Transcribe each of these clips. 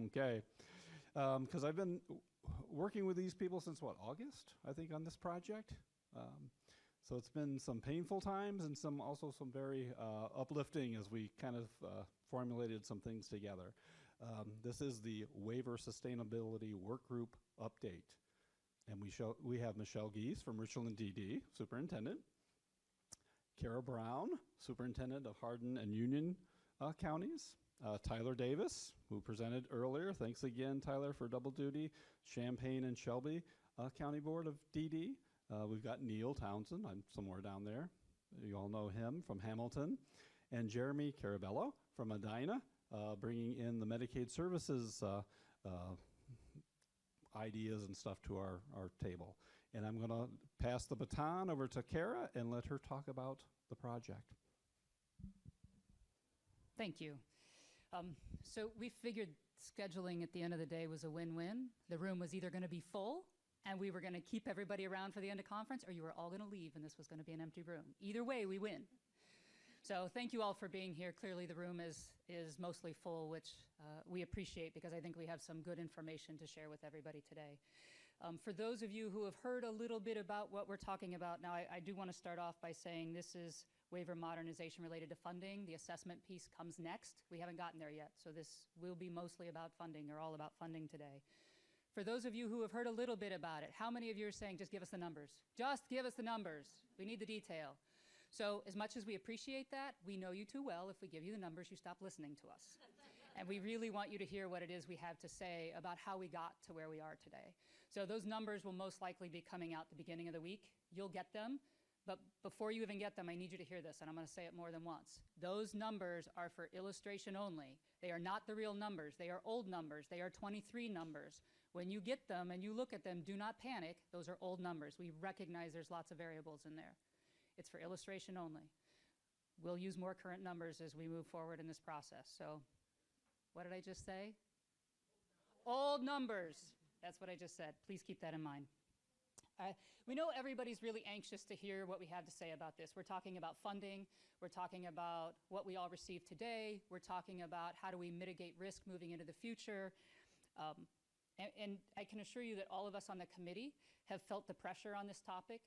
Okay. Because I've been working with these people since, what, August, I think, on this project. So it's been some painful times and also some very uplifting as we kind of formulated some things together. This is the Waiver Sustainability Workgroup update. And we have Michele Giess from Richland DD, Superintendent. Kara Brown, Superintendent of Hardin and Union counties. Tyler Davis, who presented earlier. Thanks again, Tyler, for double duty. Champaign and Shelby County Board of DD. We've got Neil Townsend, I'm somewhere down there. You all know him from Hamilton. And Jeramee Caraballo from Medina, bringing in the Medicaid services ideas and stuff to our table. And I'm going to pass the baton over to Kara and let her talk about the project. Thank you. So we figured scheduling at the end of the day was a win-win. The room was either going to be full and we were going to keep everybody around for the end of conference, or you were all going to leave and this was going to be an empty room. Either way, we win. So thank you all for being here. Clearly the room is mostly full, which we appreciate because I think we have some good information to share with everybody today. For those of you who have heard a little bit about what we're talking about, now I do want to start off by saying this is waiver modernization related to funding. The assessment piece comes next. We haven't gotten there yet, so this will be mostly about funding, or all about funding today. For those of you who have heard a little bit about it, how many of you are saying, just give us the numbers? Just give us the numbers. We need the detail. So as much as we appreciate that, we know you too well. If we give you the numbers, you stop listening to us. And we really want you to hear what it is we have to say about how we got to where we are today. So those numbers will most likely be coming out the beginning of the week. You'll get them. But before you even get them, I need you to hear this, and I'm going to say it more than once. Those numbers are for illustration only. They are not the real numbers. They are old numbers. They are 23 numbers. When you get them and you look at them, do not panic. Those are old numbers. We recognize there's lots of variables in there. It's for illustration only. We'll use more current numbers as we move forward in this process. So what did I just say? Old numbers. That's what I just said. Please keep that in mind. We know everybody's really anxious to hear what we have to say about this. We're talking about funding. We're talking about what we all received today. We're talking about how do we mitigate risk moving into the future. And I can assure you that all of us on the committee have felt the pressure on this topic.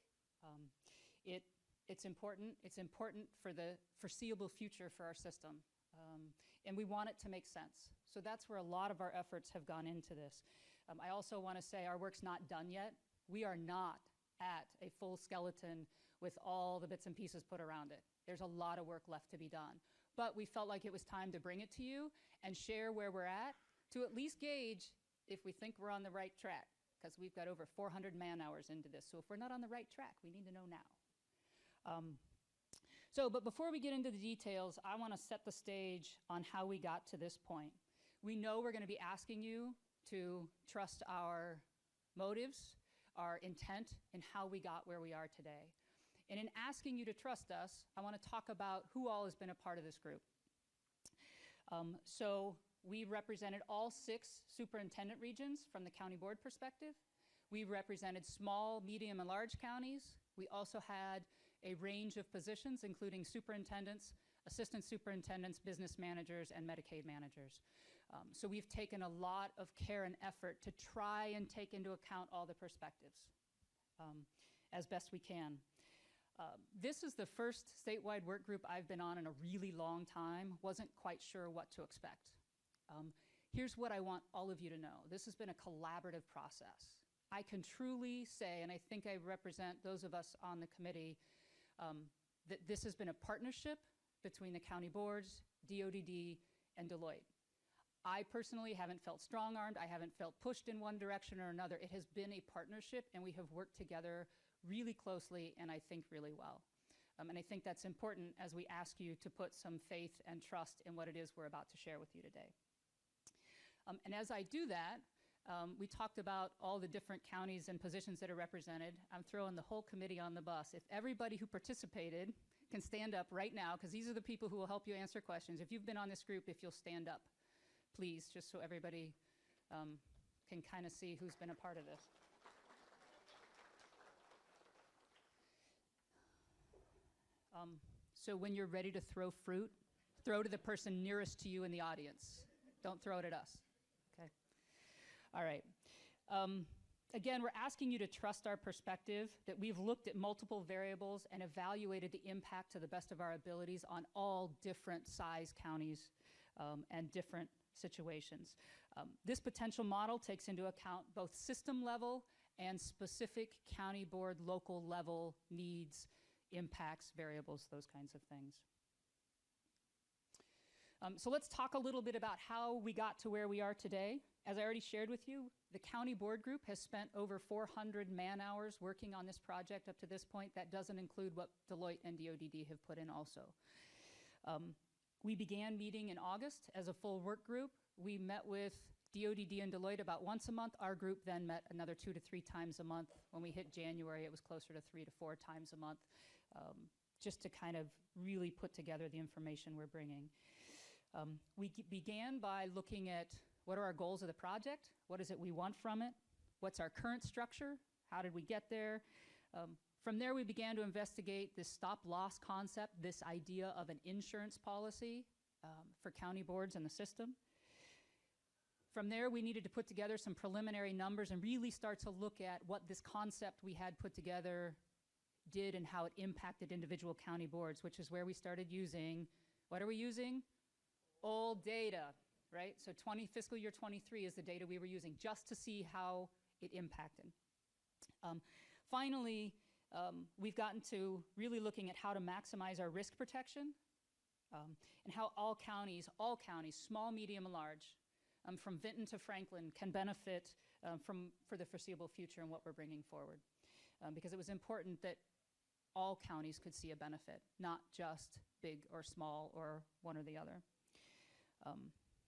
It's important. It's important for the foreseeable future for our system. And we want it to make sense. So that's where a lot of our efforts have gone into this. I also want to say our work's not done yet. We are not at a full skeleton with all the bits and pieces put around it. There's a lot of work left to be done. But we felt like it was time to bring it to you and share where we're at least gauge if we think we're on the right track, because we've got over 400 man-hours into this. So if we're not on the right track, we need to know now. But before we get into the details, I want to set the stage on how we got to this point. We know we're going to be asking you to trust our motives, our intent, and how we got where we are today. And in asking you to trust us, I want to talk about who all has been a part of this group. So we represented all 6 superintendent regions from the county board perspective. We represented small, medium, and large counties. We also had a range of positions, including superintendents, assistant superintendents, business managers, and Medicaid managers. So we've taken a lot of care and effort to try and take into account all the perspectives as best we can. This is the first statewide work group I've been on in a really long time. Wasn't quite sure what to expect. Here's what I want all of you to know. This has been a collaborative process. I can truly say, and I think I represent those of us on the committee, that this has been a partnership between the county boards, DODD, and Deloitte. I personally haven't felt strong-armed. I haven't felt pushed in one direction or another. It has been a partnership, and we have worked together really closely and I think really well. And I think that's important as we ask you to put some faith and trust in what it is we're about to share with you today. And as I do that, we talked about all the different counties and positions that are represented. I'm throwing the whole committee on the bus. If everybody who participated can stand up right now, because these are the people who will help you answer questions. If you've been on this group, if you'll stand up, please, just so everybody can kind of see who's been a part of this. So when you're ready to throw fruit, throw to the person nearest to you in the audience. Don't throw it at us, okay? All right. Again, we're asking you to trust our perspective, that we've looked at multiple variables and evaluated the impact to the best of our abilities on all different size counties and different situations. This potential model takes into account both system level and specific county board local level needs, impacts, variables, those kinds of things. So let's talk a little bit about how we got to where we are today. As I already shared with you, the county board group has spent over 400 man-hours working on this project up to this point. That doesn't include what Deloitte and DODD have put in also. We began meeting in August as a full work group. We met with DODD and Deloitte about once a month. Our group then met another 2 to 3 times a month. When we hit January, it was closer to 3 to 4 times a month, just to kind of really put together the information we're bringing. We began by looking at what are our goals of the project, what is it we want from it, what's our current structure, how did we get there. From there, we began to investigate this stop-loss concept, this idea of an insurance policy for county boards in the system. From there, we needed to put together some preliminary numbers and really start to look at what this concept we had put together did and how it impacted individual county boards, which is where we started using, what are we using? Old data, right? So fiscal year 23 is the data we were using just to see how it impacted. Finally, we've gotten to really looking at how to maximize our risk protection and how all counties, small, medium, and large, from Vinton to Franklin, can benefit for the foreseeable future and what we're bringing forward. Because it was important that all counties could see a benefit, not just big or small or one or the other.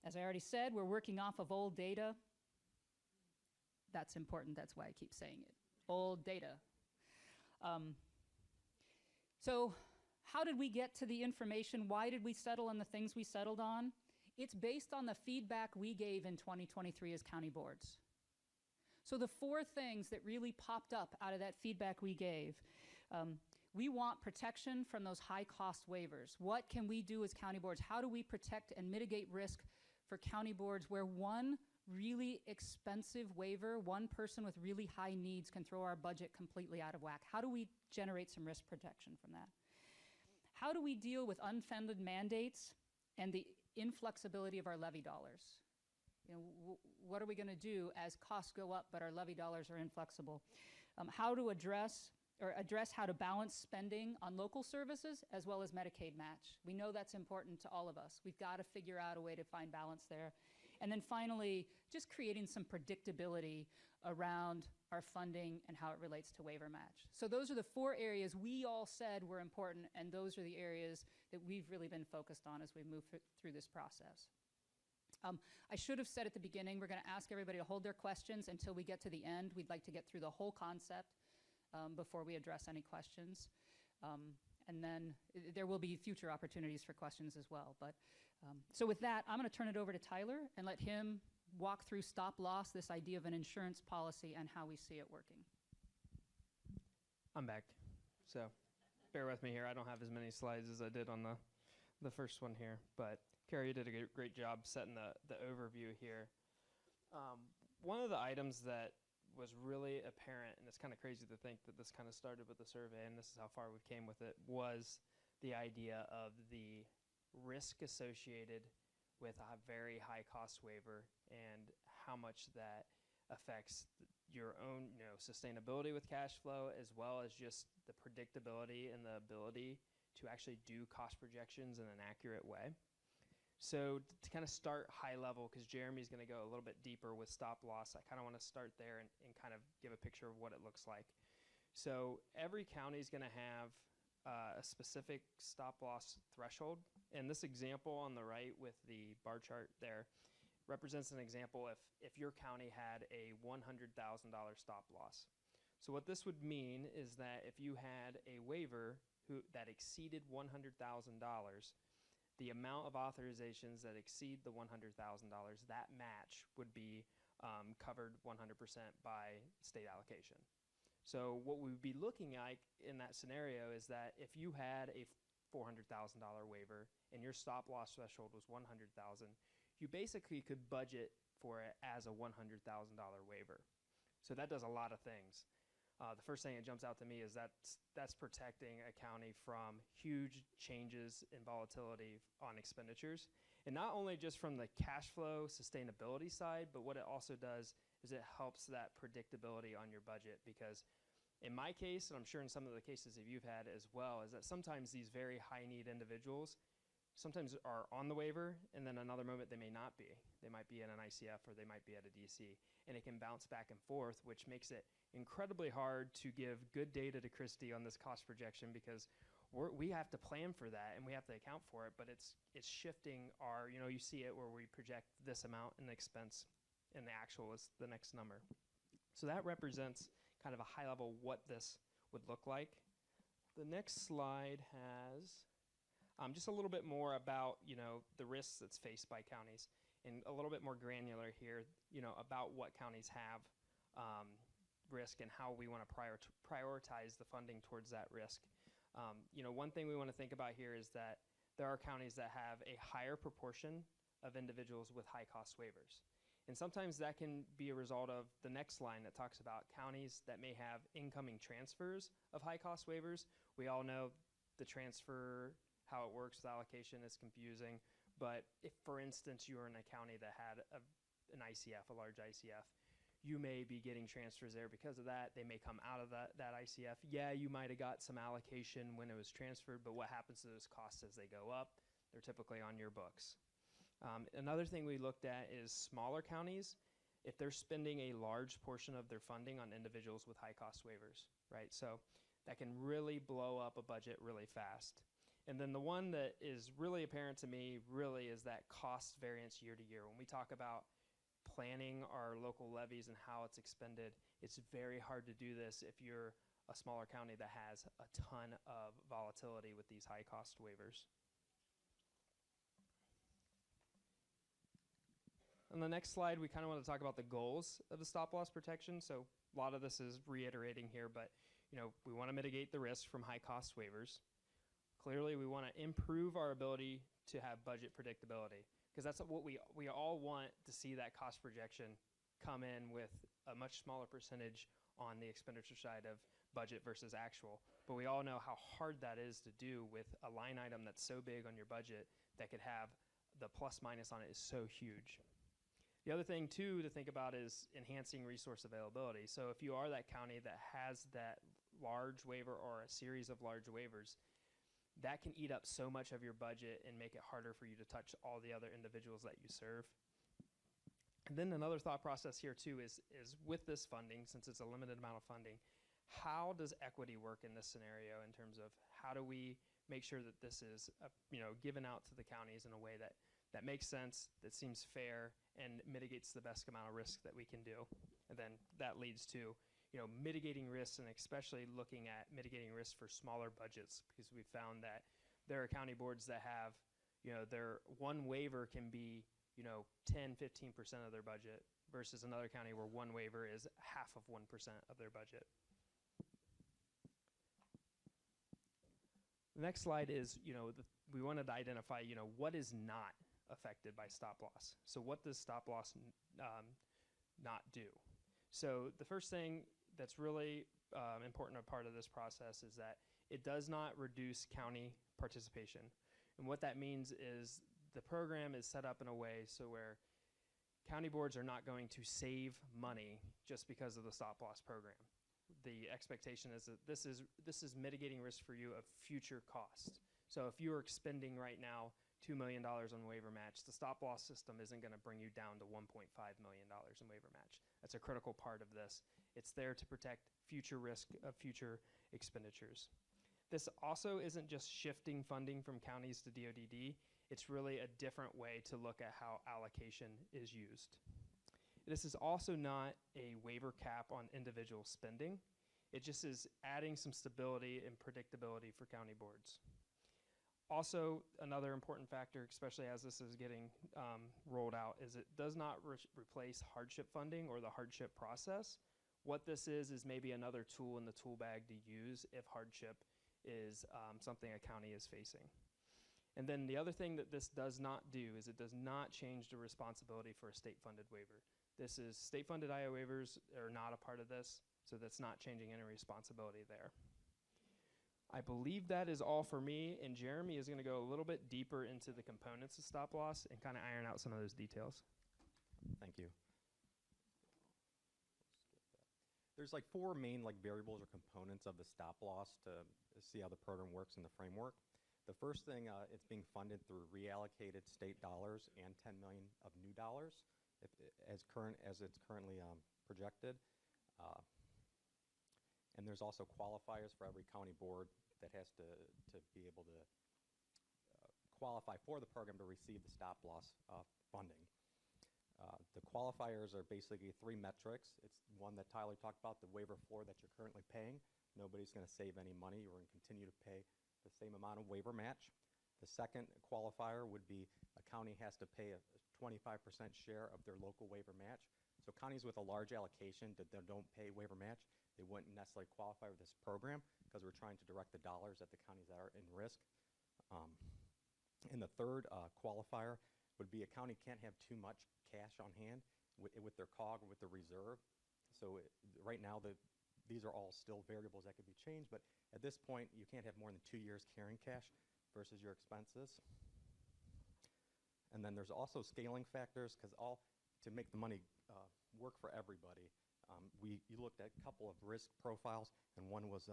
As I already said, we're working off of old data. That's important, that's why I keep saying it. Old data. So how did we get to the information? Why did we settle on the things we settled on? It's based on the feedback we gave in 2023 as county boards. So the 4 things that really popped up out of that feedback we gave, we want protection from those high-cost waivers. What can we do as county boards? How do we protect and mitigate risk for county boards where one really expensive waiver, one person with really high needs can throw our budget completely out of whack? How do we generate some risk protection from that? How do we deal with unfunded mandates and the inflexibility of our levy dollars? You know, what are we going to do as costs go up but our levy dollars are inflexible? How to address how to balance spending on local services as well as Medicaid match. We know that's important to all of us. We've got to figure out a way to find balance there. And then finally, just creating some predictability around our funding and how it relates to waiver match. So those are the 4 areas we all said were important, and those are the areas that we've really been focused on as we move through this process. I should have said at the beginning, we're going to ask everybody to hold their questions until we get to the end. We'd like to get through the whole concept before we address any questions. And then there will be future opportunities for questions as well. But so with that, I'm going to turn it over to Tyler and let him walk through stop loss, this idea of an insurance policy and how we see it working. I'm back, so bear with me here. I don't have as many slides as I did on the first one here, but Carrie, you did a great job setting the overview here. One of the items that was really apparent, and it's kind of crazy to think that this kind of started with the survey, and this is how far we came with it, was the idea of the risk associated with a very high cost waiver and how much that affects your own, sustainability with cash flow, as well as just the predictability and the ability to actually do cost projections in an accurate way. So to kind of start high level, because Jeramee's going to go a little bit deeper with stop loss, I kind of want to start there and kind of give a picture of what it looks like. So every county is going to have a specific stop loss threshold. And this example on the right with the bar chart there represents an example if your county had a $100,000 stop loss. So what this would mean is that if you had a waiver that exceeded $100,000, the amount of authorizations that exceed the $100,000, that match would be covered 100% by state allocation. So what we would be looking at in that scenario is that if you had a $400,000 waiver and your stop loss threshold was $100,000, you basically could budget for it as a $100,000 waiver. So that does a lot of things. The first thing that jumps out to me is that's protecting a county from huge changes in volatility on expenditures. And not only just from the cash flow sustainability side, but what it also does is it helps that predictability on your budget, because in my case, and I'm sure in some of the cases that you've had as well, is that sometimes these very high need individuals sometimes are on the waiver, and then another moment they may not be. They might be in an ICF or they might be at a DC, and it can bounce back and forth, which makes it incredibly hard to give good data to Christy on this cost projection, because we have to plan for that and we have to account for it, but it's shifting our, you see it where we project this amount in expense and the actual is the next number. So that represents kind of a high level what this would look like. The next slide has just a little bit more about, the risks that's faced by counties, and a little bit more granular here, about what counties have risk and how we want to prioritize the funding towards that risk. One thing we want to think about here is that there are counties that have a higher proportion of individuals with high cost waivers. And sometimes that can be a result of the next line that talks about counties that may have incoming transfers of high cost waivers. We all know the transfer, how it works with allocation is confusing. But if, for instance, you are in a county that had an ICF, a large ICF, you may be getting transfers there because of that. They may come out of that ICF. Yeah, you might have got some allocation when it was transferred, but what happens to those costs as they go up? They're typically on your books. Another thing we looked at is smaller counties, if they're spending a large portion of their funding on individuals with high cost waivers, right? So that can really blow up a budget really fast. And then the one that is really apparent to me really is that cost variance year to year. When we talk about planning our local levies and how it's expended, it's very hard to do this if you're a smaller county that has a ton of volatility with these high cost waivers. On the next slide, we kind of want to talk about the goals of the stop loss protection. So a lot of this is reiterating here, but we want to mitigate the risk from high cost waivers. Clearly, we want to improve our ability to have budget predictability, because that's what we all want to see, that cost projection come in with a much smaller percentage on the expenditure side of budget versus actual. But we all know how hard that is to do with a line item that's so big on your budget that could have the plus minus on it is so huge. The other thing, too, to think about is enhancing resource availability. So if you are that county that has that large waiver or a series of large waivers, that can eat up so much of your budget and make it harder for you to touch all the other individuals that you serve. And then another thought process here, too, is with this funding, since it's a limited amount of funding, how does equity work in this scenario in terms of how do we make sure that this is given out to the counties in a way that makes sense, that seems fair, and mitigates the best amount of risk that we can do. And then that leads to mitigating risks, and especially looking at mitigating risks for smaller budgets, because we found that there are county boards that have, their one waiver can be 10, 15% of their budget, versus another county where one waiver is half of 1% of their budget. The next slide is, we wanted to identify, what is not affected by stop loss. So what does stop loss not do? So the first thing that's really important part of this process is that it does not reduce county participation. And what that means is the program is set up in a way so where county boards are not going to save money just because of the stop loss program. The expectation is that this is mitigating risk for you of future costs. So if you are expending right now $2 million on waiver match, the stop loss system isn't going to bring you down to $1.5 million in waiver match. That's a critical part of this. It's there to protect future risk of future expenditures. This also isn't just shifting funding from counties to DODD. It's really a different way to look at how allocation is used. This is also not a waiver cap on individual spending. It just is adding some stability and predictability for county boards. Also, another important factor, especially as this is getting rolled out, is it does not replace hardship funding or the hardship process. What this is maybe another tool in the tool bag to use if hardship is something a county is facing. And then the other thing that this does not do is it does not change the responsibility for a state-funded waiver. This is state-funded IO waivers are not a part of this, so that's not changing any responsibility there. I believe that is all for me, and Jeramee is going to go a little bit deeper into the components of stop loss and kind of iron out some of those details. Thank you. There's like 4 main variables or components of the stop loss to see how the program works in the framework. The first thing, it's being funded through reallocated state dollars and 10 million of new dollars as it's currently projected. And there's also qualifiers for every county board that has to be able to qualify for the program to receive the stop loss funding. The qualifiers are basically 3 metrics. It's one that Tyler talked about, the waiver floor that you're currently paying. Nobody's going to save any money. You're going to continue to pay the same amount of waiver match. The second qualifier would be a county has to pay a 25% share of their local waiver match. So counties with a large allocation that don't pay waiver match, they wouldn't necessarily qualify for this program because we're trying to direct the dollars at the counties that are in risk. And the third qualifier would be a county can't have too much cash on hand with their COG or with the reserve. So right now, these are all still variables that could be changed, but at this point, you can't have more than 2 years carrying cash versus your expenses. And then there's also scaling factors because to make the money work for everybody. You looked at a couple of risk profiles, and one was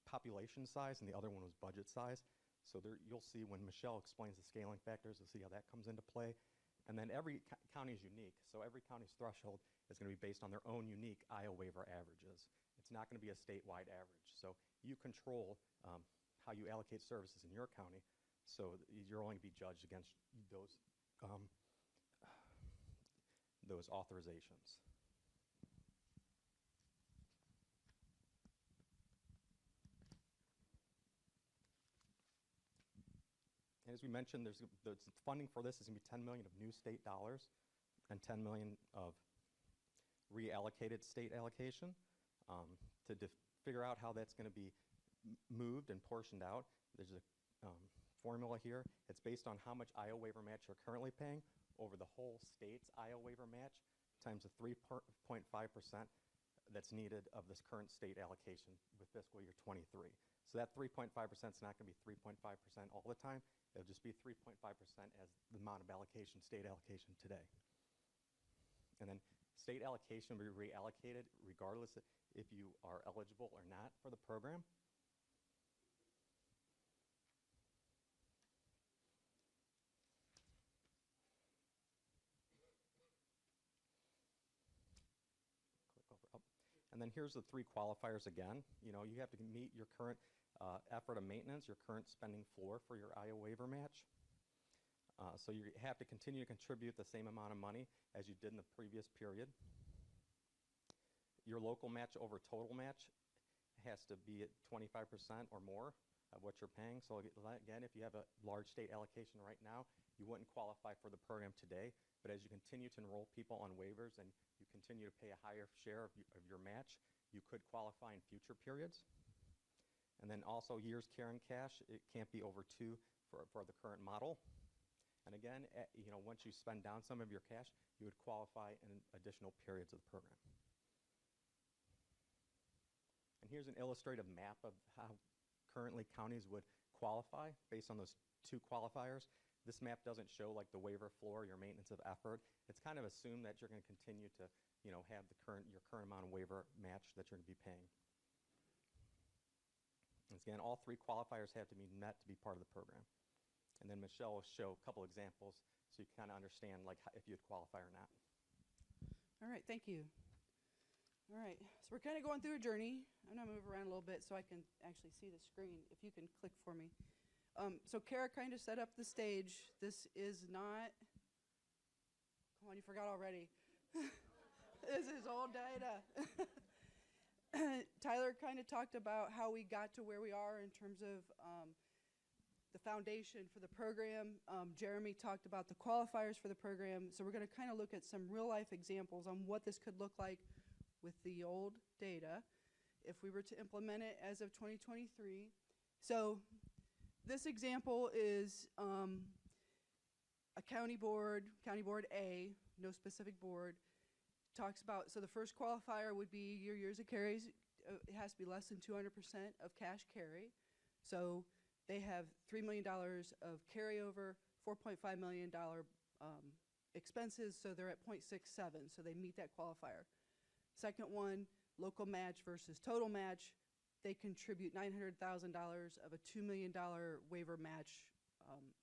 population size, and the other one was budget size. So you'll see when Michele explains the scaling factors, you'll see how that comes into play. And then every county is unique, so every county's threshold is going to be based on their own unique IO waiver averages. It's not going to be a statewide average. So you control how you allocate services in your county, so you're only going to be judged against those authorizations. And as we mentioned, the funding for this is going to be 10 million of new state dollars and 10 million of reallocated state allocation. To figure out how that's going to be moved and portioned out, there's a formula here. It's based on how much IO waiver match you're currently paying over the whole state's IO waiver match times the 3.5% that's needed of this current state allocation with fiscal year 23. So that 3.5% is not going to be 3.5% all the time. It'll just be 3.5% as the amount of state allocation today. And then state allocation will be reallocated regardless if you are eligible or not for the program. And then here's the 3 qualifiers again. You have to meet your current effort of maintenance, your current spending floor for your IO waiver match. So you have to continue to contribute the same amount of money as you did in the previous period. Your local match over total match has to be at 25% or more of what you're paying. So again, if you have a large state allocation right now, you wouldn't qualify for the program today. But as you continue to enroll people on waivers and you continue to pay a higher share of your match, you could qualify in future periods. And then also years carrying cash, it can't be over 2 for the current model. And again, once you spend down some of your cash, you would qualify in additional periods of the program. And here's an illustrative map of how currently counties would qualify based on those 2 qualifiers. This map doesn't show the waiver floor, your maintenance of effort. It's kind of assumed that you're going to continue to, have your current amount of waiver match that you're going to be paying. And again, all 3 qualifiers have to be met to be part of the program. And then Michele will show a couple examples so you kind of understand if you'd qualify or not. All right, thank you. All right, so we're kind of going through a journey. I'm going to move around a little bit so I can actually see the screen. If you can click for me. So Kara kind of set up the stage. This is not, come on, you forgot already. This is old data. Tyler kind of talked about how we got to where we are in terms of the foundation for the program. Jeramee talked about the qualifiers for the program. So we're going to kind of look at some real life examples on what this could look like with the old data if we were to implement it as of 2023. So this example is a county board A, no specific board, talks about, so the first qualifier would be your years of carries. It has to be less than 200% of cash carry. So they have $3 million of carryover, $4.5 million expenses, so they're at 0.67, so they meet that qualifier. Second one, local match versus total match. They contribute $900,000 of a $2 million waiver match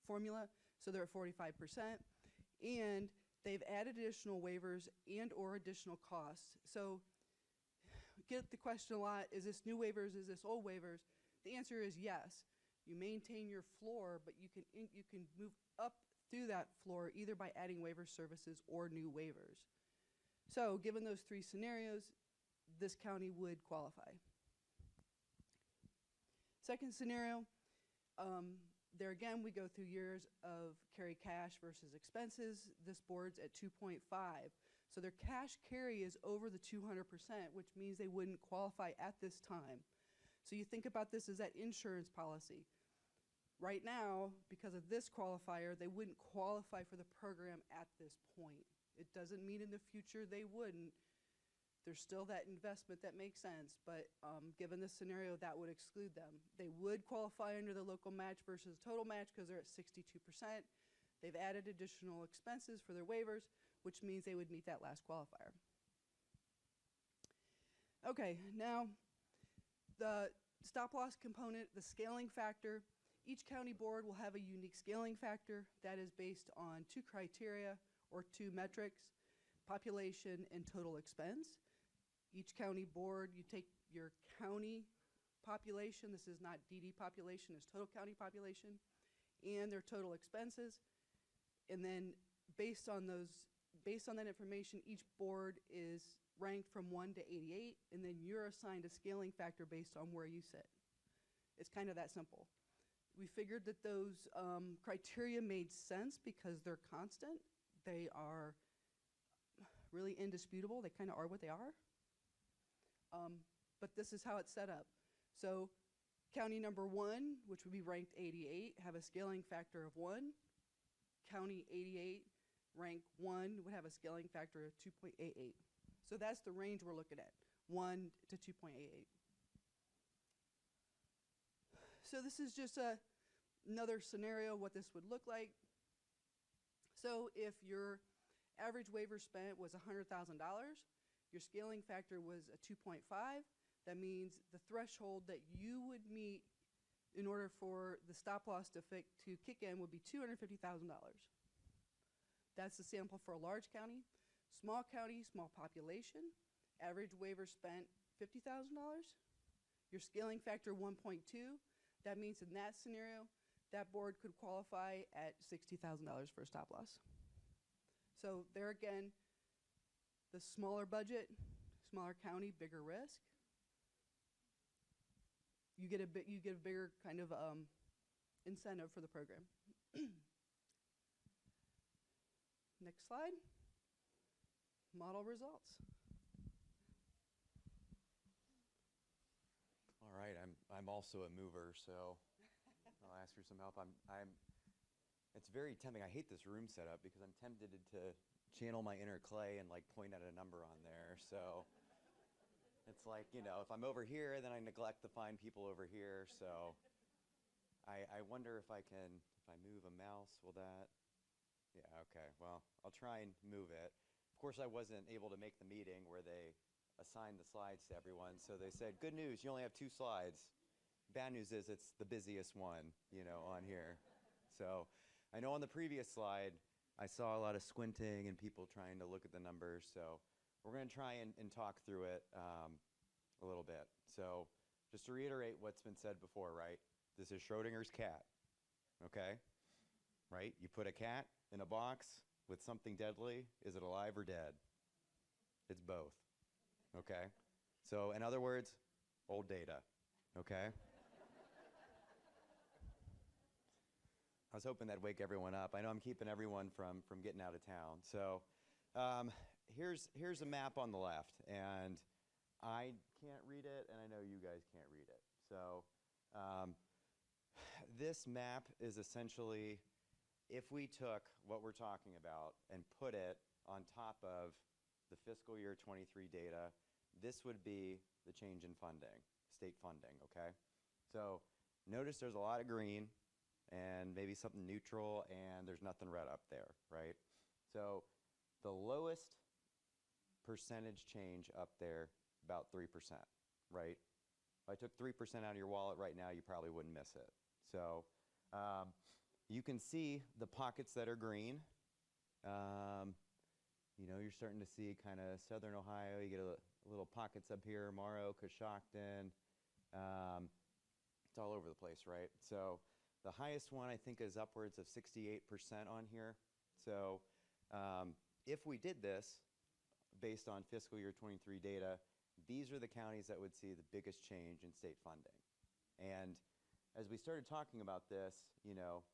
formula, so they're at 45%. And they've added additional waivers and or additional costs. So get the question a lot, is this new waivers, is this old waivers? The answer is yes. You maintain your floor, but you can move up through that floor either by adding waiver services or new waivers. So given those three scenarios, this county would qualify. Second scenario, there again, we go through years of carry cash versus expenses. This board's at 2.5. So their cash carry is over the 200%, which means they wouldn't qualify at this time. So you think about this as that insurance policy. Right now, because of this qualifier, they wouldn't qualify for the program at this point. It doesn't mean in the future they wouldn't. There's still that investment that makes sense, but given this scenario, that would exclude them. They would qualify under the local match versus total match because they're at 62%. They've added additional expenses for their waivers, which means they would meet that last qualifier. Okay, now the stop loss component, the scaling factor. Each county board will have a unique scaling factor that is based on two criteria or two metrics, population and total expense. Each county board, you take your county population, this is not DD population, it's total county population, and their total expenses. And then based on that information, each board is ranked from 1 to 88, and then you're assigned a scaling factor based on where you sit. It's kind of that simple. We figured that those criteria made sense because they're constant. They are really indisputable. They kind of are what they are. But this is how it's set up. So county number 1, which would be ranked 88, have a scaling factor of 1. County 88, rank 1, would have a scaling factor of 2.88. So that's the range we're looking at, 1 to 2.88. So this is just another scenario what this would look like. So if your average waiver spent was $100,000, your scaling factor was a 2.5. That means the threshold that you would meet in order for the stop loss to kick in would be $250,000. That's the sample for a large county. Small county, small population, average waiver spent $50,000. Your scaling factor 1.2. That means in that scenario, that board could qualify at $60,000 for a stop loss. So there again, the smaller budget, smaller county, bigger risk. You get a bigger kind of incentive for the program. Next slide. Model results. All right, I'm also a mover, so I'll ask for some help. It's very tempting. I hate this room setup because I'm tempted to channel my inner Clay and like point at a number on there. So it's like, you know, if I'm over here, then I neglect to find people over here. So I wonder if I move a mouse, will that? Yeah, okay. Well, I'll try and move it. Of course, I wasn't able to make the meeting where they assigned the slides to everyone. So they said, good news, you only have 2 slides. Bad news is it's the busiest one, you know, on here. So I know on the previous slide, I saw a lot of squinting and people trying to look at the numbers. So we're going to try and talk through it a little bit. So just to reiterate what's been said before, right? This is Schrodinger's cat, okay? Right? You put a cat in a box with something deadly. Is it alive or dead? It's both, okay? So in other words, old data, okay? I was hoping that'd wake everyone up. I know I'm keeping everyone from getting out of town. So here's a map on the left, and I can't read it, and I know you guys can't read it. So this map is essentially, if we took what we're talking about and put it on top of the fiscal year 23 data, this would be the change in funding, state funding, okay? So notice there's a lot of green and maybe something neutral, and there's nothing red up there, right? So the lowest percentage change up there, about 3%, right? If I took 3% out of your wallet right now, you probably wouldn't miss it. So you can see the pockets that are green. You know, you're starting to see kind of southern Ohio. You get a little pockets up here, Morrow, Coshocton. It's all over the place, right? So the highest one, I think, is upwards of 68% on here. So if we did this based on fiscal year 23 data, these are the counties that would see the biggest change in state funding. And as we started talking about this, you know,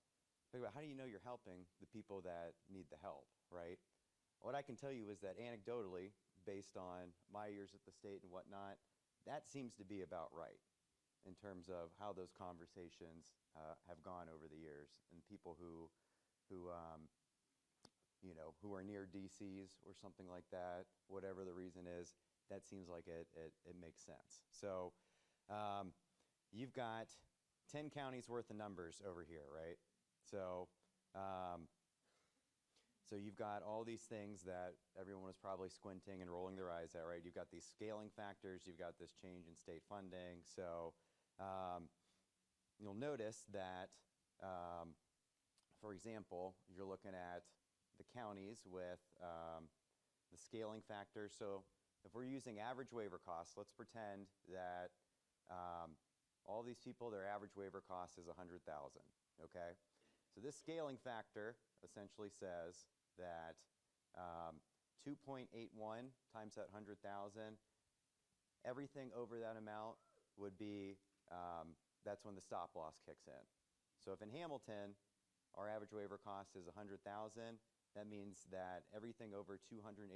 think about how do you know you're helping the people that need the help, right? What I can tell you is that anecdotally, based on my years at the state and whatnot, that seems to be about right in terms of how those conversations have gone over the years, and people who you know, who are near DCs or something like that, whatever the reason is, that seems like it makes sense. So you've got 10 counties worth of numbers over here, right? So so you've got all these things that everyone was probably squinting and rolling their eyes at, right? You've got these scaling factors, you've got this change in state funding. So you'll notice that, for example, you're looking at the counties with the scaling factors. So if we're using average waiver costs, let's pretend that all these people, their average waiver cost is $100,000, okay? So this scaling factor essentially says that 2.81 times that 100,000, everything over that amount would be, that's when the stop loss kicks in. So if in Hamilton, our average waiver cost is 100,000, that means that everything over 281,000,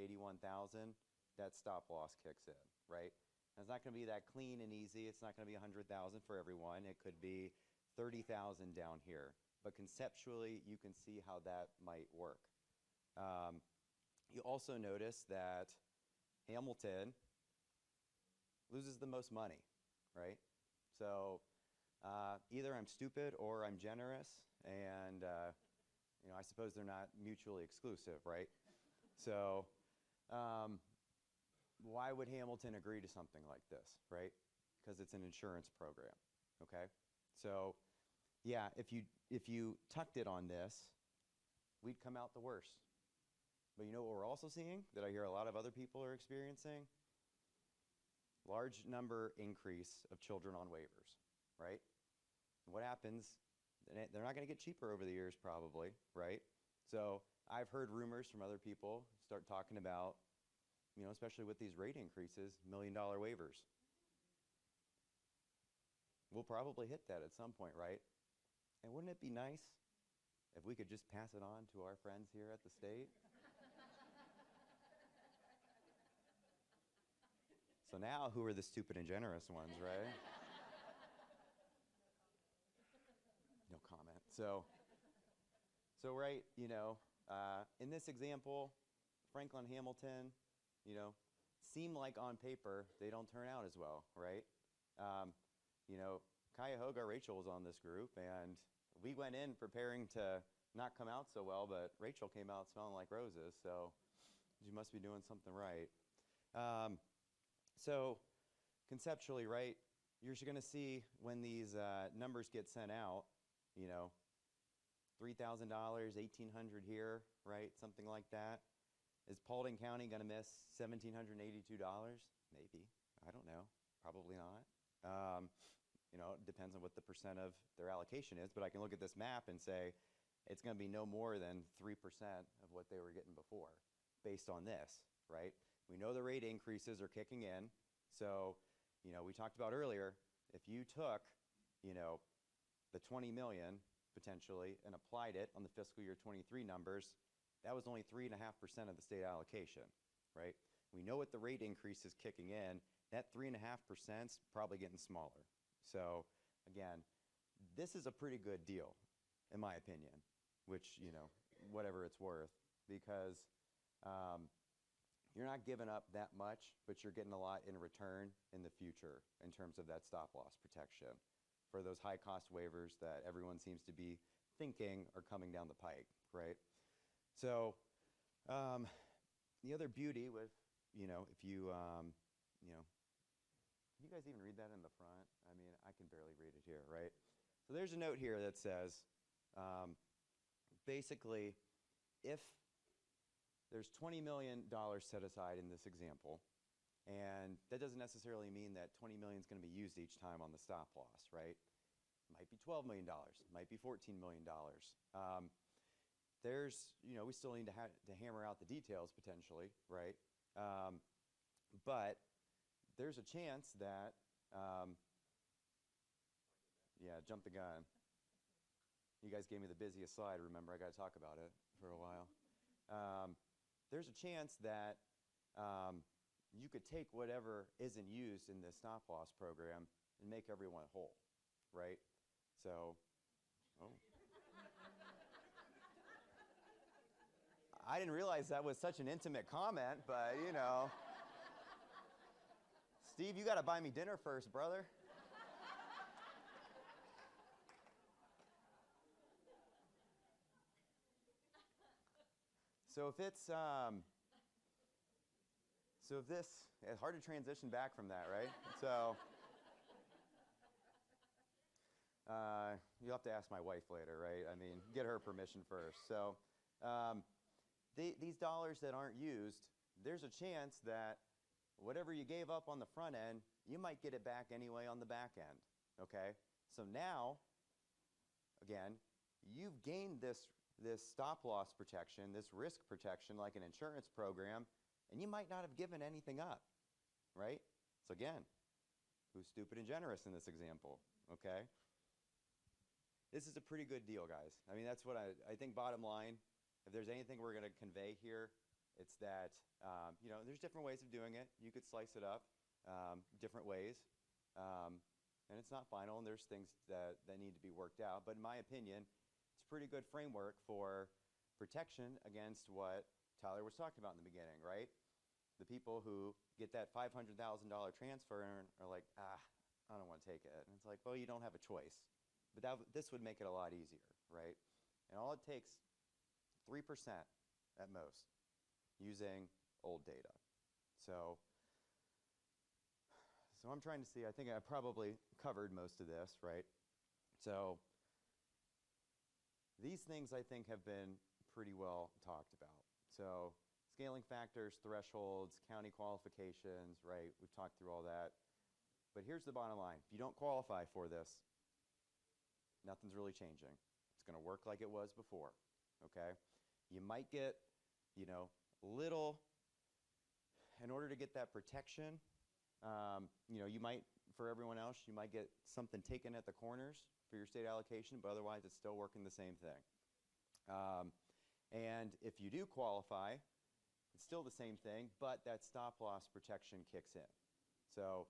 that stop loss kicks in, right? And it's not going to be that clean and easy. It's not going to be 100,000 for everyone. It could be 30,000 down here. But conceptually, you can see how that might work. You also notice that Hamilton loses the most money, right? So either I'm stupid or I'm generous, and you know, I suppose they're not mutually exclusive, right? So why would Hamilton agree to something like this, right? Because it's an insurance program, okay? So yeah, if you tucked it on this, we'd come out the worst. But you know what we're also seeing that I hear a lot of other people are experiencing? Large number increase of children on waivers, right? What happens? They're not going to get cheaper over the years probably, right? So I've heard rumors from other people start talking about, you know, especially with these rate increases, $1 million waivers. We'll probably hit that at some point, right? And wouldn't it be nice if we could just pass it on to our friends here at the state? So now, who are the stupid and generous ones, right? No comment. So right, you know, in this example, Franklin, Hamilton, you know, seem like on paper they don't turn out as well, right? You know, Cuyahoga, Rachel was on this group, and we went in preparing to not come out so well, but Rachel came out smelling like roses, so she must be doing something right. So conceptually, right, you're going to see when these numbers get sent out, you know, $3,000, $1,800 here, right, something like that. Is Paulding County going to miss $1,782? Maybe. I don't know. Probably not. You know, it depends on what the percent of their allocation is, but I can look at this map and say it's going to be no more than 3% of what they were getting before based on this, right? We know the rate increases are kicking in. So, you know, we talked about earlier, if you took, you know, the 20 million potentially and applied it on the fiscal year 23 numbers, that was only 3.5% of the state allocation, right? We know what the rate increase is kicking in. That 3.5% is probably getting smaller. So again, this is a pretty good deal, in my opinion, which, you know, whatever it's worth, because you're not giving up that much, but you're getting a lot in return in the future in terms of that stop loss protection for those high cost waivers that everyone seems to be thinking are coming down the pike, right? So the other beauty with, you know, if you, you know, can you guys even read that in the front? I mean, I can barely read it here, right? So there's a note here that says, basically, if there's $20 million set aside in this example, and that doesn't necessarily mean that $20 million is going to be used each time on the stop loss, right? It might be $12 million, it might be $14 million. There's, you know, we still need to hammer out the details potentially, right? But there's a chance that, yeah, jump the gun. You guys gave me the busiest slide, remember, I got to talk about it for a while. There's a chance that you could take whatever isn't used in this stop loss program and make everyone whole, right? So, oh. I didn't realize that was such an intimate comment, but you know. Steve, you got to buy me dinner first, brother. So if it's, it's hard to transition back from that, right? So, you'll have to ask my wife later, right? I mean, get her permission first. So, these dollars that aren't used, there's a chance that whatever you gave up on the front end, you might get it back anyway on the back end, okay? So now, again, you've gained this stop loss protection, this risk protection like an insurance program, and you might not have given anything up, right? So again, who's stupid and generous in this example, okay? This is a pretty good deal, guys. I mean, that's what I think bottom line, if there's anything we're going to convey here, it's that, you know, there's different ways of doing it. You could slice it up different ways, and it's not final, and there's things that need to be worked out. But in my opinion, it's a pretty good framework for protection against what Tyler was talking about in the beginning, right? The people who get that $500,000 transfer and are like, I don't want to take it. And it's like, well, you don't have a choice. But this would make it a lot easier, right? And all it takes, 3% at most, using old data. So I'm trying to see, I think I probably covered most of this, right? So these things I think have been pretty well talked about. So scaling factors, thresholds, county qualifications, right? We've talked through all that. But here's the bottom line. If you don't qualify for this, nothing's really changing. It's going to work like it was before, okay? You might get, you know, little, in order to get that protection, you know, you might, for everyone else, you might get something taken at the corners for your state allocation, but otherwise it's still working the same thing. And if you do qualify, it's still the same thing, but that stop loss protection kicks in. So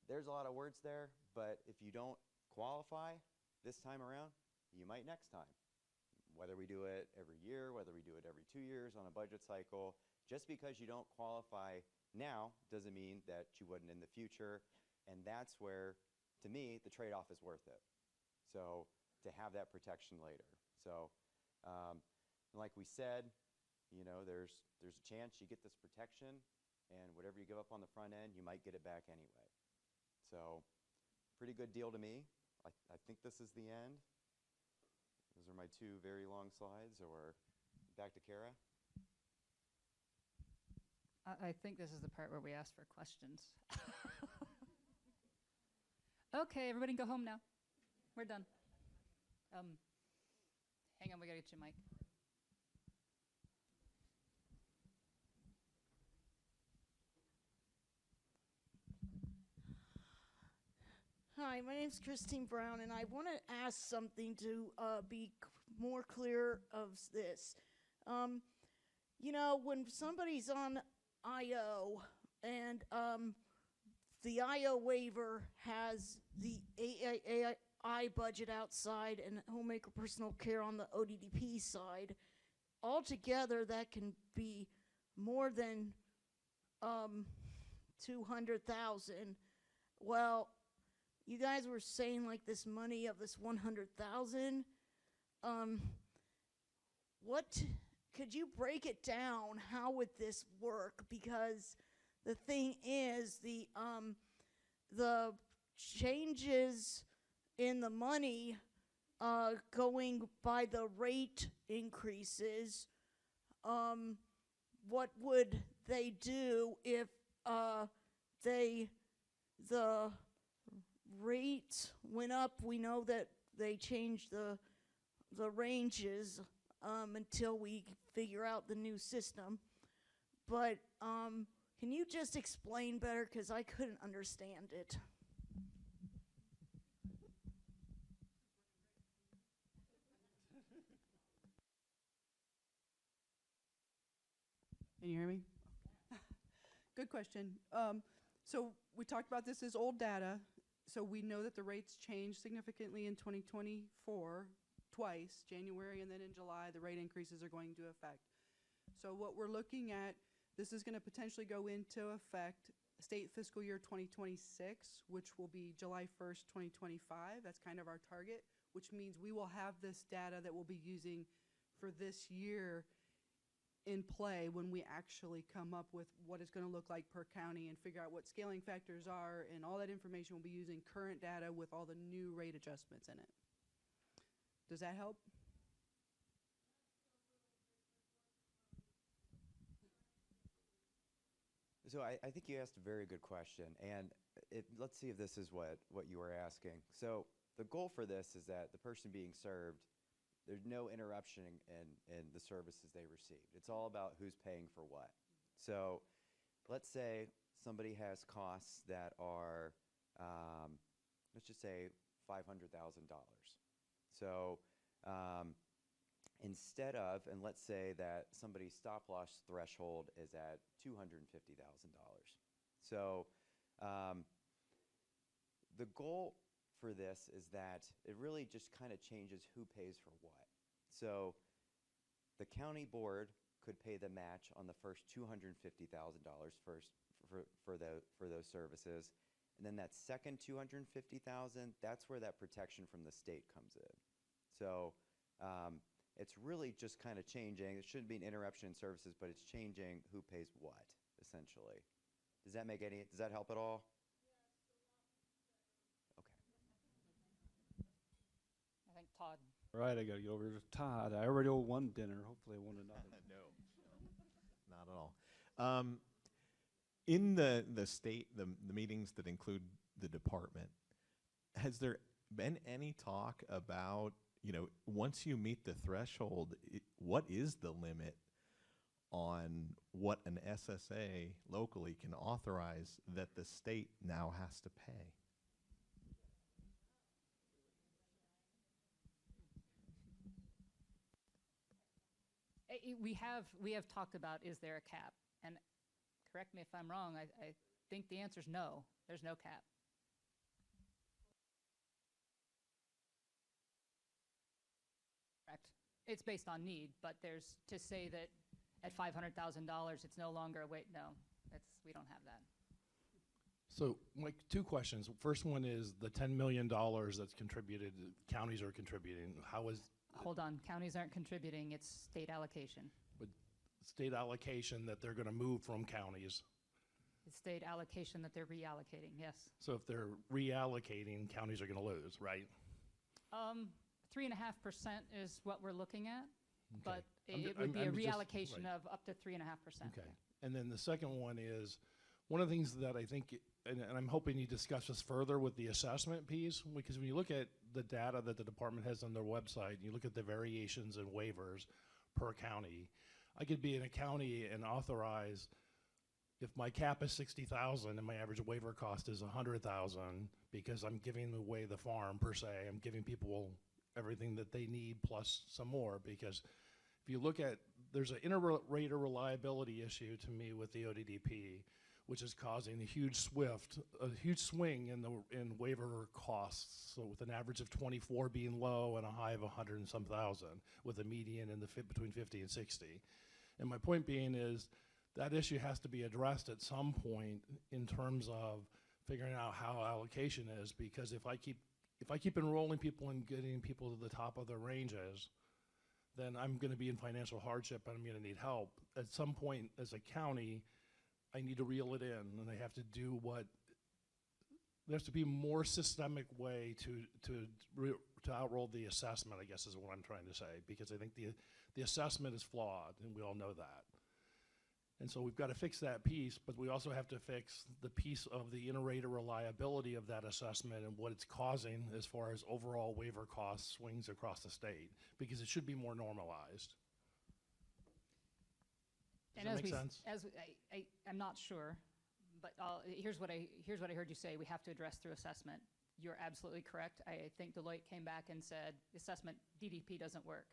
there's a lot of words there, but if you don't qualify this time around, you might next time. Whether we do it every year, whether we do it every 2 years on a budget cycle, just because you don't qualify now doesn't mean that you wouldn't in the future. And that's where, to me, the trade-off is worth it. So to have that protection later. So like we said, you know, there's a chance you get this protection, and whatever you give up on the front end, you might get it back anyway. So pretty good deal to me. I think this is the end. Those are my 2 very long slides, or back to Kara. I think this is the part where we ask for questions. Okay, everybody can go home now. We're done. Hang on, we gotta get you a mic. Hi, my name's Christine Brown, and I want to ask something to be more clear of this. You know, when somebody's on IO and the IO waiver has the I budget outside and homemaker personal care on the ODDP side. Altogether, that can be more than 200,000. Well, you guys were saying like this money of this 100,000. What could you break it down? How would this work? Because the thing is, the changes in the money going by the rate increases. What would they do if the rate went up? We know that they changed the ranges until we figure out the new system. But can you just explain better, because I couldn't understand it? Can you hear me? Good question. So we talked about this as old data. So we know that the rates changed significantly in 2024, twice, January and then in July, the rate increases are going into effect. So what we're looking at, this is going to potentially go into effect state fiscal year 2026, which will be July 1st, 2025. That's kind of our target, which means we will have this data that we'll be using for this year in play when we actually come up with what it's going to look like per county and figure out what scaling factors are, and all that information will be using current data with all the new rate adjustments in it. Does that help? So I think you asked a very good question, and let's see if this is what you were asking. So the goal for this is that the person being served, there's no interruption in the services they received. It's all about who's paying for what. So let's say somebody has costs that are, let's just say $500,000. So instead of, and let's say that somebody's stop loss threshold is at $250,000. So the goal for this is that it really just kind of changes who pays for what. So the county board could pay the match on the first $250,000 first for those services, and then that second $250,000, that's where that protection from the state comes in. So it's really just kind of changing. It shouldn't be an interruption in services, but it's changing who pays what, essentially. Does that help at all? I think Todd. All right, I got to get over to Todd. I already owe one dinner. Hopefully I won't another. No, not at all. In the state, the meetings that include the department, has there been any talk about, once you meet the threshold, what is the limit on what an SSA locally can authorize that the state now has to pay? We have talked about, is there a cap? And correct me if I'm wrong, I think the answer is no. There's no cap. Correct. It's based on need, but there's to say that at $500,000 it's no longer a wait. No, we don't have that. So, Mike, two questions. First one is the $10 million that's contributed, counties are contributing. How is? Hold on, counties aren't contributing, it's state allocation. But state allocation that they're going to move from counties. It's state allocation that they're reallocating, yes. So if they're reallocating, counties are going to lose, right? 3.5% is what we're looking at, Okay. but it would be a I'm just- reallocation right. of up to 3.5%. Okay. And then the second one is, one of the things that I think, and I'm hoping you discuss this further with the assessment piece, because when you look at the data that the department has on their website, you look at the variations and waivers per county. I could be in a county and authorize, if my cap is 60,000 and my average waiver cost is 100,000, because I'm giving away the farm per se, I'm giving people everything that they need plus some more, because if you look at, there's an interrater reliability issue to me with the ODDP, which is causing a huge swing in waiver costs. So with an average of 24 being low and a high of 100 and some thousand, with a median in the between 50 and 60. And my point being is that issue has to be addressed at some point in terms of figuring out how allocation is, because if I keep enrolling people and getting people to the top of their ranges, then I'm going to be in financial hardship and I'm going to need help. At some point as a county, I need to reel it in, and I have to do there has to be a more systemic way to outroll the assessment, I guess is what I'm trying to say, because I think the assessment is flawed, and we all know that. And so we've got to fix that piece, but we also have to fix the piece of the inter-rater reliability of that assessment and what it's causing as far as overall waiver cost swings across the state, because it should be more normalized. Does that make sense? I'm not sure, but here's what I heard you say. We have to address through assessment. You're absolutely correct. I think Deloitte came back and said assessment DDP doesn't work.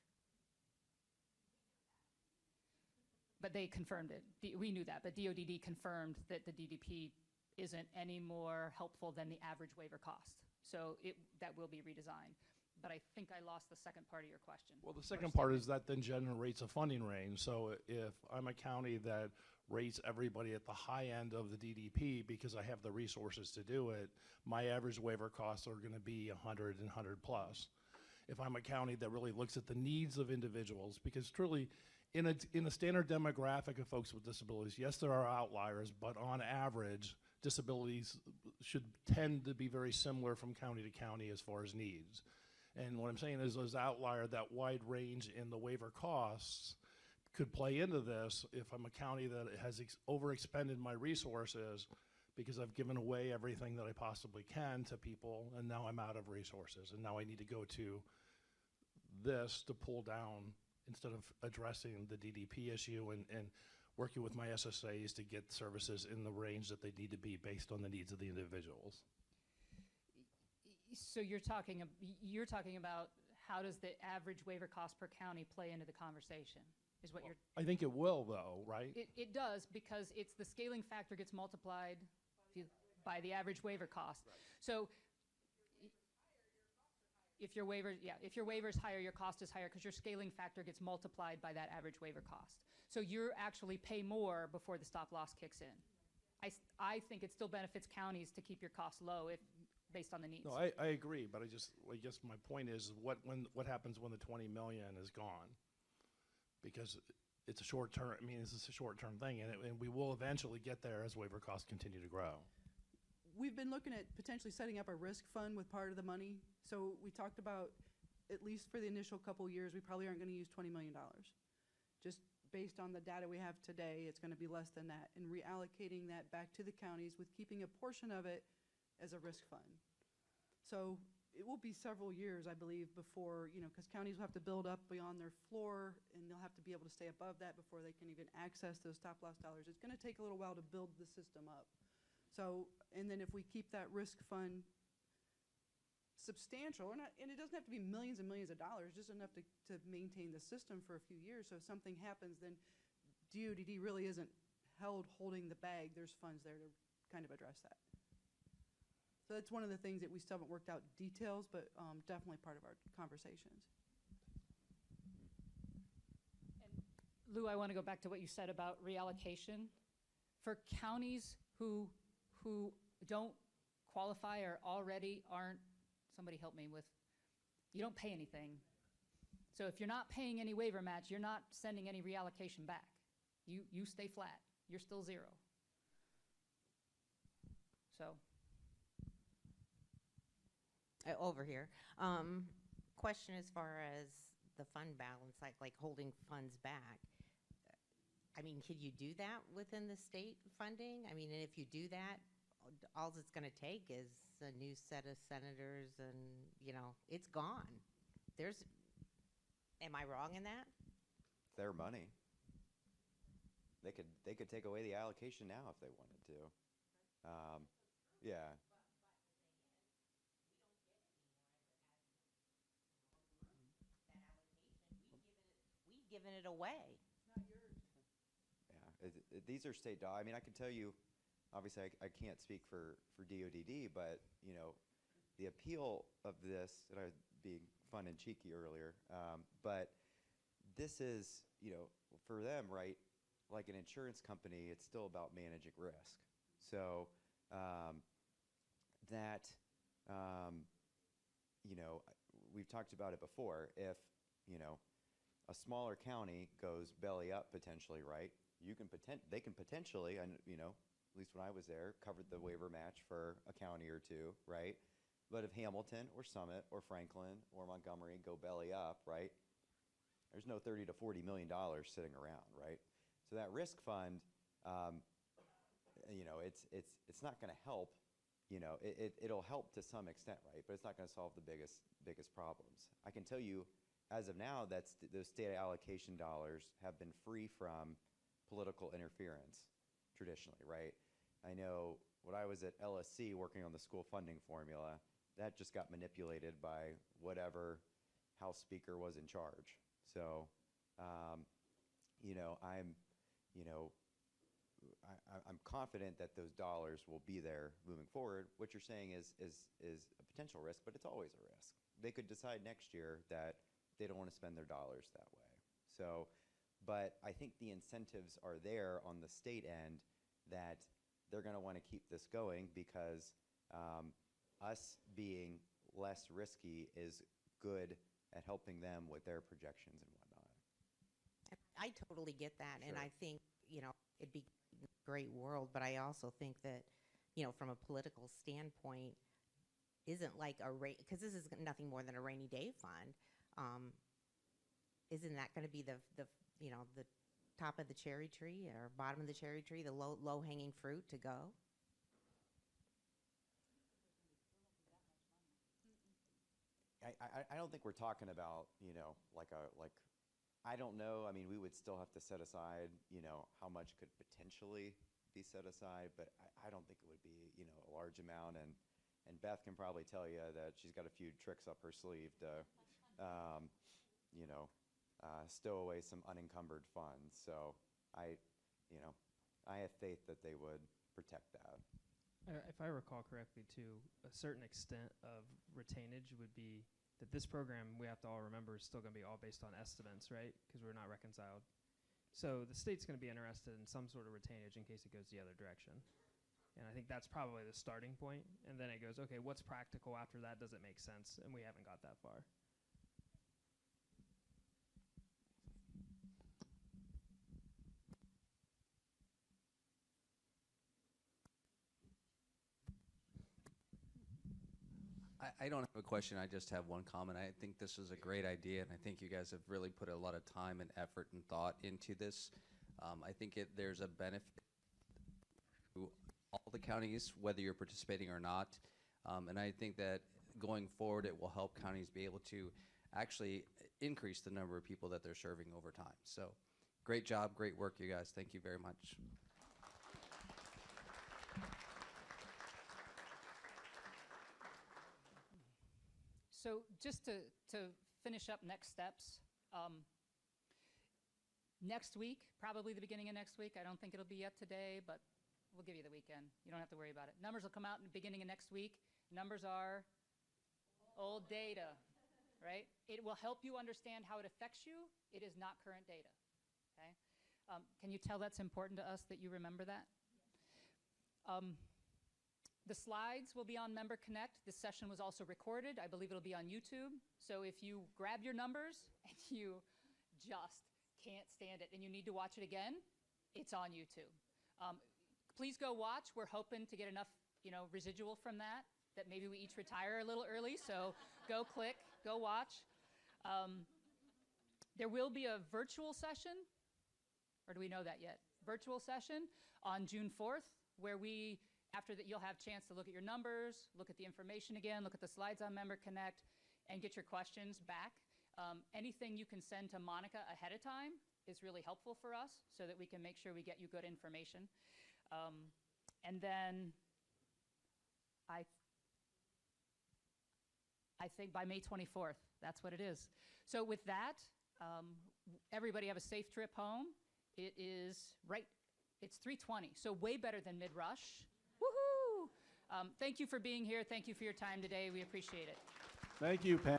But they confirmed it. We knew that, but DODD confirmed that the DDP isn't any more helpful than the average waiver cost. So that will be redesigned. But I think I lost the second part of your question. Well, the second part is that then generates a funding range. So if I'm a county that rates everybody at the high end of the DDP because I have the resources to do it, my average waiver costs are going to be 100 and 100 plus. If I'm a county that really looks at the needs of individuals, because truly, in a standard demographic of folks with disabilities, yes, there are outliers, but on average, disabilities should tend to be very similar from county to county as far as needs. And what I'm saying is those outlier, that wide range in the waiver costs could play into this if I'm a county that has overexpended my resources because I've given away everything that I possibly can to people, and now I'm out of resources, and now I need to go to this to pull down instead of addressing the DDP issue and working with my SSAs to get services in the range that they need to be based on the needs of the individuals. So you're talking about how does the average waiver cost per county play into the conversation, is what you're... I think it will, though, right? It does, because it's the scaling factor gets multiplied by the average waiver cost. Right. So if your waiver is higher, your cost is higher because your scaling factor gets multiplied by that average waiver cost. So you actually pay more before the stop loss kicks in. I think it still benefits counties to keep your costs low based on the needs. No, I agree, but I guess my point is what happens when the 20 million is gone? Because it's a short term. I mean, this is a short term thing, and we will eventually get there as waiver costs continue to grow. We've been looking at potentially setting up a risk fund with part of the money. So we talked about, at least for the initial couple years, we probably aren't going to use $20 million. Just based on the data we have today, it's going to be less than that. And reallocating that back to the counties with keeping a portion of it as a risk fund. So it will be several years, I believe, before, because counties will have to build up beyond their floor, and they'll have to be able to stay above that before they can even access those stop loss dollars. It's going to take a little while to build the system up. So, and then if we keep that risk fund substantial, and it doesn't have to be millions and millions of dollars, just enough to maintain the system for a few years. So if something happens, then DODD really isn't holding the bag. There's funds there to kind of address that. So that's one of the things that we still haven't worked out details, but definitely part of our conversations. And Lou, I want to go back to what you said about reallocation. For counties who don't qualify or already aren't, somebody help me with, you don't pay anything. So if you're not paying any waiver match, you're not sending any reallocation back. You stay flat. You're still zero. So. Over here. Question as far as the fund balance, like holding funds back. I mean, could you do that within the state funding? I mean, and if you do that, all it's going to take is a new set of senators and, it's gone. Am I wrong in that? Their money. They could take away the allocation now if they wanted to. Yeah. We've given it away. Yeah, these are state dollars. I mean, I can tell you, obviously I can't speak for DODD, but, you know, the appeal of this, and I was being fun and cheeky earlier, but this is, you know, for them, right, like an insurance company, it's still about managing risk. So you know, we've talked about it before. If, you know, a smaller county goes belly up potentially, right, they can potentially, and you know, at least when I was there, covered the waiver match for a county or two, right? But if Hamilton or Summit or Franklin or Montgomery go belly up, right, there's no $30 to $40 million sitting around, right? So that risk fund, you know, it's not going to help. You know, it'll help to some extent, right? But it's not going to solve the biggest problems. I can tell you, as of now, those state allocation dollars have been free from political interference traditionally, right? I know when I was at LSC working on the school funding formula, that just got manipulated by whatever House Speaker was in charge. So, you know, I'm confident that those dollars will be there moving forward. What you're saying is a potential risk, but it's always a risk. They could decide next year that they don't want to spend their dollars that way. So, but I think the incentives are there on the state end that they're going to want to keep this going because us being less risky is good at helping them with their projections and whatnot. I totally get that, and Sure. I think, you know, it'd be a great world, but I also think that, you know, from a political standpoint, isn't like because this is nothing more than a rainy day fund. Isn't that going to be the you know, the top of the cherry tree or bottom of the cherry tree, the low hanging fruit to go? I don't think we're talking about, you know, I don't know. I mean, we would still have to set aside, you know, how much could potentially be set aside, but I don't think it would be, you know, a large amount. And Beth can probably tell you that she's got a few tricks up her sleeve to, you know, stow away some unencumbered funds. So you know, I have faith that they would protect that. If I recall correctly, too, a certain extent of retainage would be that this program, we have to all remember, is still going to be all based on estimates, right? Because we're not reconciled. So the state's going to be interested in some sort of retainage in case it goes the other direction. And I think that's probably the starting point. And then it goes, okay, what's practical after that? Does it make sense? And we haven't got that far. I don't have a question. I just have one comment. I think this is a great idea, and I think you guys have really put a lot of time and effort and thought into this. I think there's a benefit to all the counties, whether you're participating or not. And I think that going forward, it will help counties be able to actually increase the number of people that they're serving over time. So great job, great work, you guys. Thank you very much. So just to finish up next steps, next week, probably the beginning of next week. I don't think it'll be yet today, but we'll give you the weekend. You don't have to worry about it. Numbers will come out in the beginning of next week. Numbers are old data, right? It will help you understand how it affects you. It is not current data, okay? Can you tell that's important to us that you remember that? The slides will be on Member Connect. This session was also recorded. I believe it'll be on YouTube. So if you grab your numbers and you just can't stand it and you need to watch it again, it's on YouTube. Please go watch. We're hoping to get enough, you know, residual from that maybe we each retire a little early. So go click, go watch. There will be a virtual session, or do we know that yet? Virtual session on June 4th, where after that, you'll have a chance to look at your numbers, look at the information again, look at the slides on Member Connect, and get your questions back. Anything you can send to Monica ahead of time is really helpful for us so that we can make sure we get you good information. And then I think by May 24th, that's what it is. So with that, everybody have a safe trip home. It is right It's 3:20, so way better than mid-rush. Woohoo! Thank you for being here. Thank you for your time today. We appreciate it. Thank you, Pam.